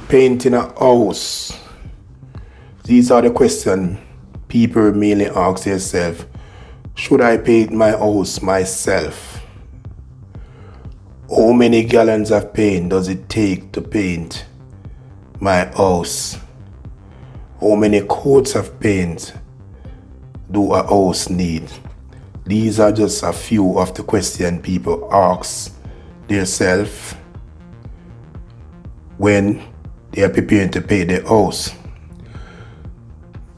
Painting a house. These are the questions people mainly ask themselves. Should I paint my house myself? How many gallons of paint does it take to paint my house? How many coats of paint do a house need? These are just a few of the questions people ask themselves when they are preparing to paint their house.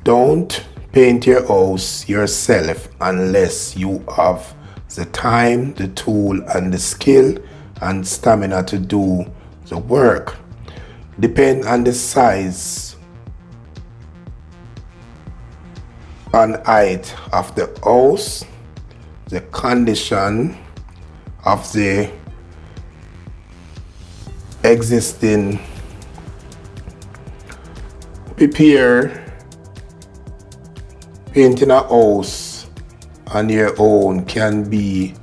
Don't paint your house yourself unless you have the time, the tool, and the skill and stamina to do the work. Depend on the size and height of the house, the condition of the existing. Prepare painting a house on your own can be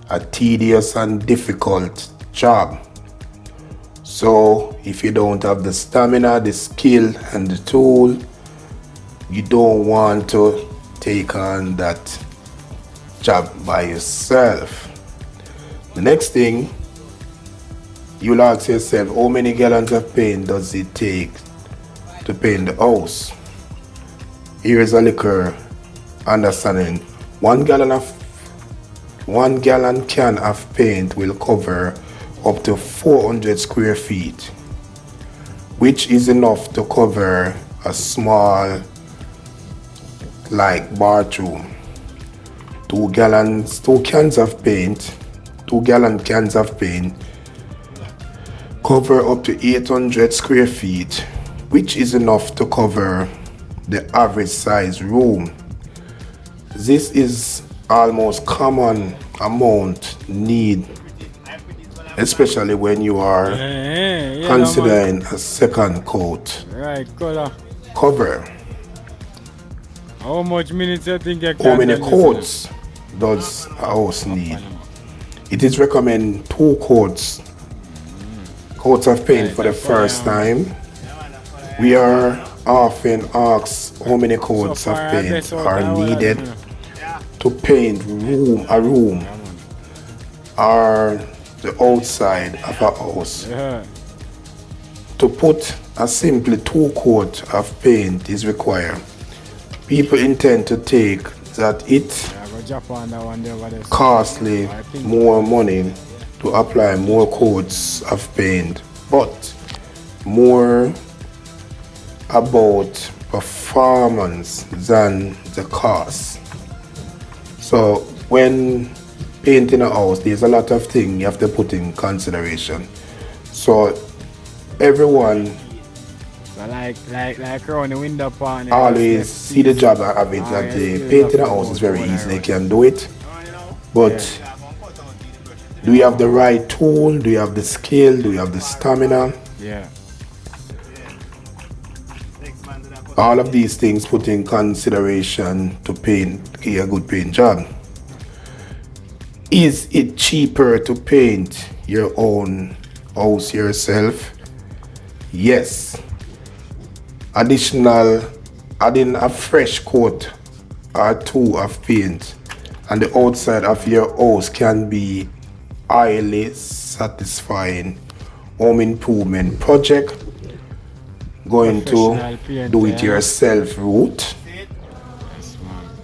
a tedious and difficult job. So if you don't have the stamina, the skill, and the tool, you don't want to take on that job by yourself. The next thing, you'll ask yourself, how many gallons of paint does it take to paint the house? Here is a little understanding. 1 gallon can of paint will cover up to 400 square feet, which is enough to cover a small like bathroom. 2 gallon cans of paint cover up to 800 square feet, which is enough to cover the average size room. This is almost common amount need, especially when you are considering a second coat cover. How much minutes you think you can? How many coats does a house need? It is recommended 2 coats of paint for the first time. We are often asked how many coats of paint are needed to paint a room or the outside of a house. To put a simple 2 coats of paint is required. People intend to take that it costly more money to apply more coats of paint, but more about performance than the cost. So when painting a house, there's a lot of things you have to put in consideration. So everyone like around the window pan, always see the job of it, that painting a house is very easy, they can do it, but do you have the right tool? Do you have the skill? Do you have the stamina? Yeah. All of these things put in consideration to paint a good paint job. Is it cheaper to paint your own house yourself? Yes. Adding a fresh coat or 2 of paint on the outside of your house can be highly satisfying home improvement project. Going to do it yourself route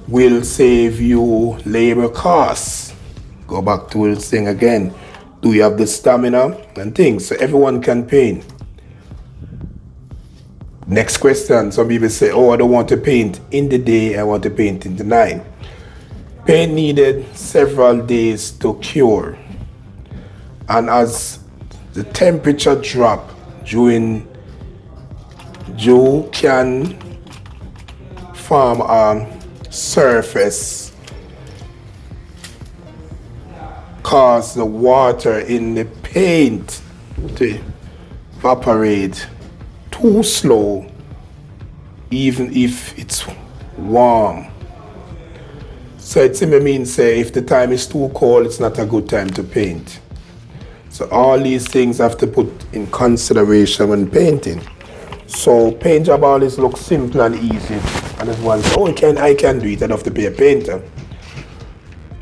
will save you labor costs. Go back to the thing again. Do you have the stamina and things? So everyone can paint. Next question, some people say, oh, I don't want to paint in the day, I want to paint in the night. Paint needed several days to cure. And as the temperature drop you can form a surface, cause the water in the paint to evaporate too slow, even if it's warm. So it simply means if the time is too cold, it's not a good time to paint. So all these things have to put in consideration when painting. So paint job always looks simple and easy. And everyone says, oh, I can do it, I don't have to pay a painter.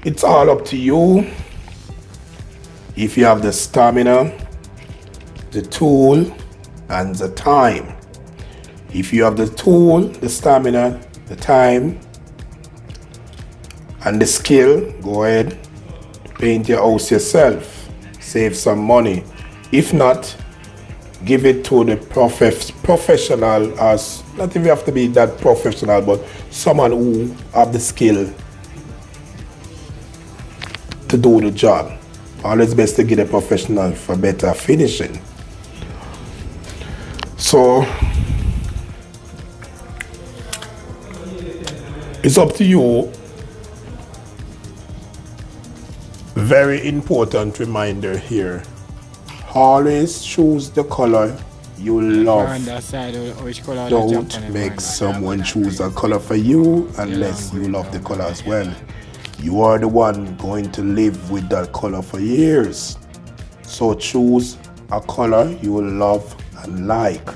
It's all up to you. If you have the stamina, the tool, and the time. If you have the tool, the stamina, the time, and the skill, go ahead, paint your house yourself. Save some money. If not, give it to the professional, as not even have to be that professional, but someone who have the skill to do the job. Always best to get a professional for better finishing. So it's up to you. Very important reminder here. Always choose the color you love. Don't make someone choose a color for you unless you love the color as well. You are the one going to live with that color for years. So choose a color you will love and like.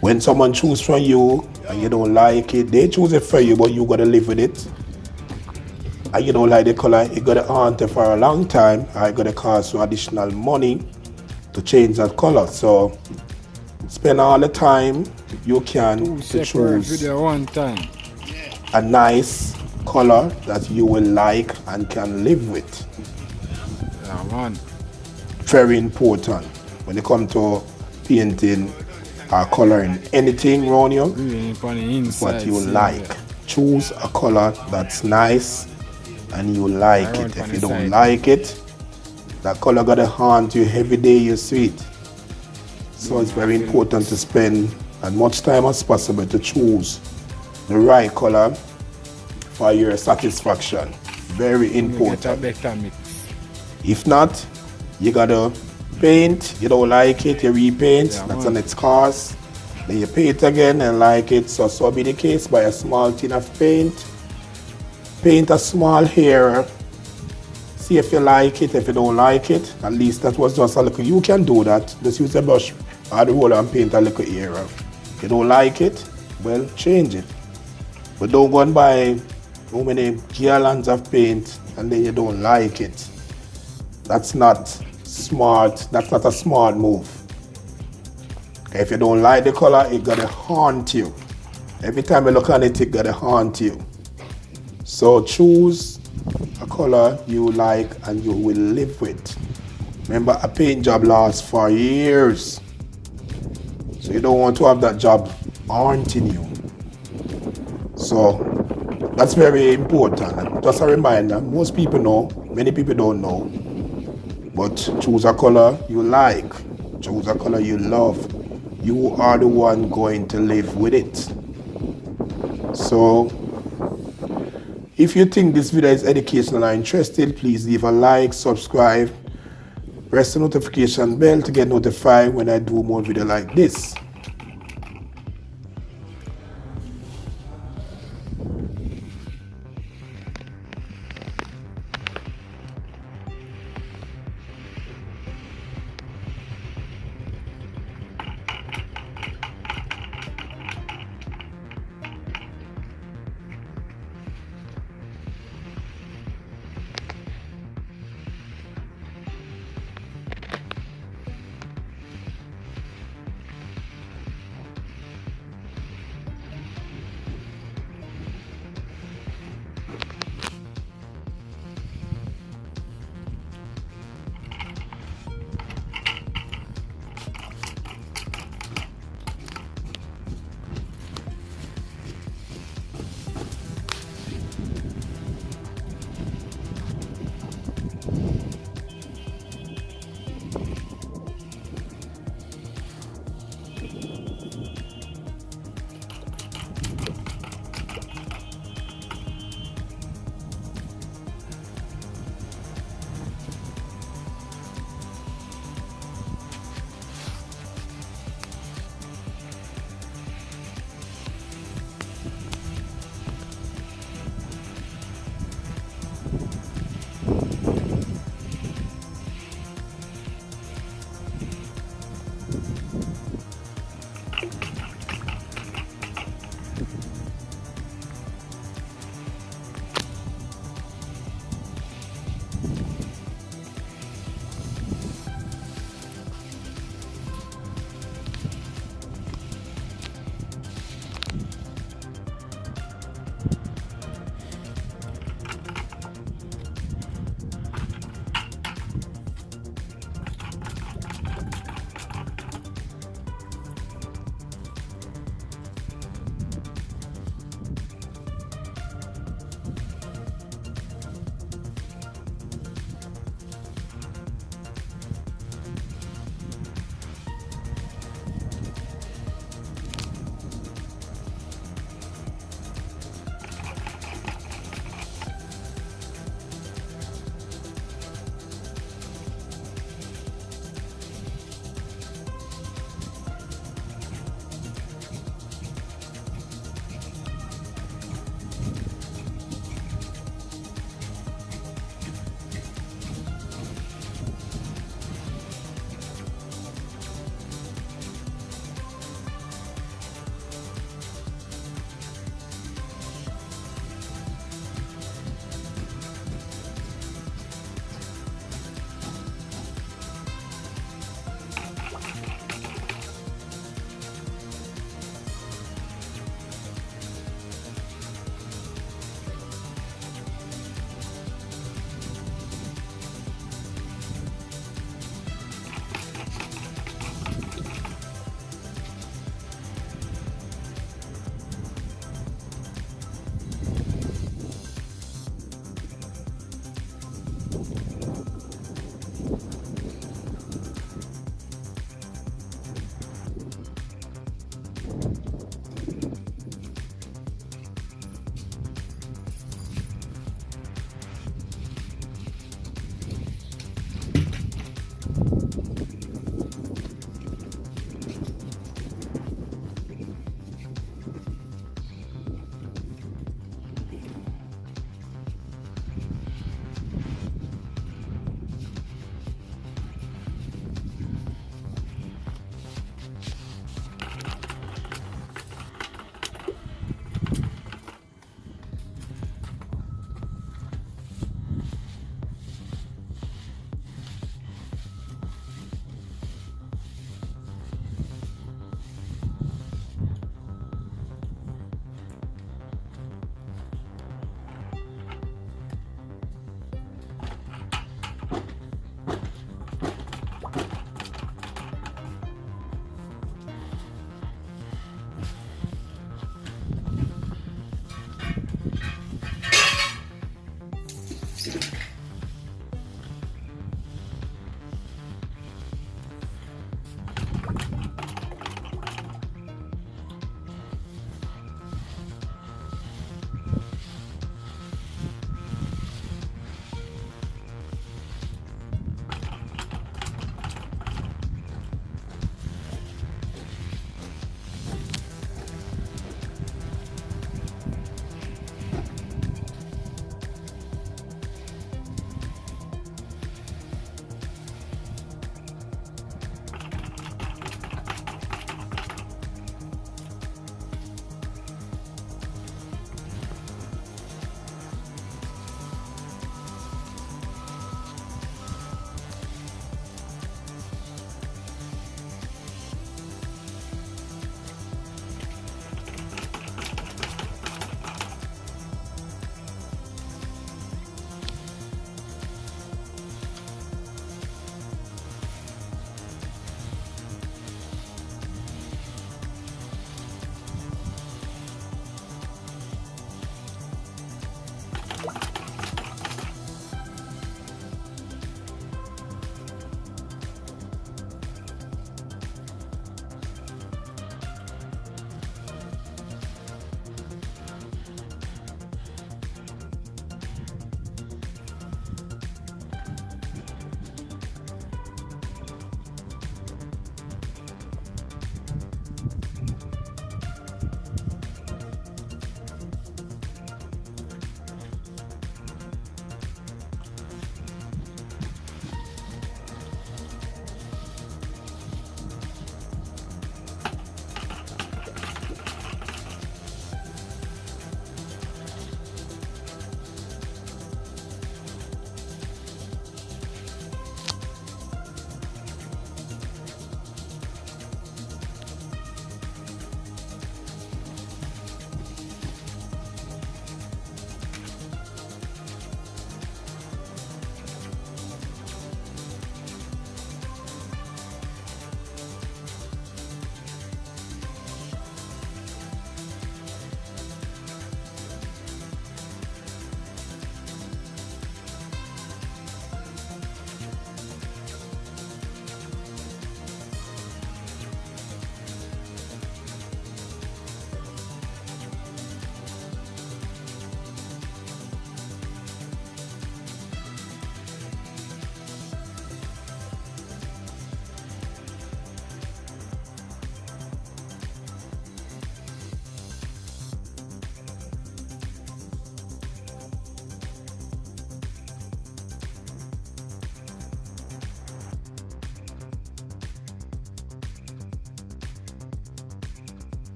When someone chooses from you and you don't like it, they choose it for you, but you gotta live with it. And you don't like the color, it gotta haunt you for a long time, or it gotta cost you additional money to change that color. So spend all the time you can to choose a nice color that you will like and can live with. Yeah, man. Very important when it comes to painting or coloring anything around you. What you like. Choose a color that's nice and you like it. If you don't like it, that color gotta haunt you every day you see it. So it's very important to spend as much time as possible to choose the right color for your satisfaction. Very important. If not, you gotta paint, you don't like it, you repaint, that's on its cost. Then you paint again and like it. So be the case. Buy a small tin of paint, paint a small area, see if you like it. If you don't like it, at least that was just a little. You can do that. Just use a brush or the roller and paint a little area. If you don't like it, well, change it. But don't go and buy how many gallons of paint and then you don't like it. That's not smart. That's not a smart move. If you don't like the color, it gotta haunt you. Every time you look at it, it gotta haunt you. So choose a color you like and you will live with. Remember, a paint job lasts for years. So you don't want to have that job haunting you. So that's very important. Just a reminder, most people know, many people don't know. But choose a color you like. Choose a color you love. You are the one going to live with it. So if you think this video is educational or interesting, please leave a like, subscribe, press the notification bell to get notified when I do more video like this.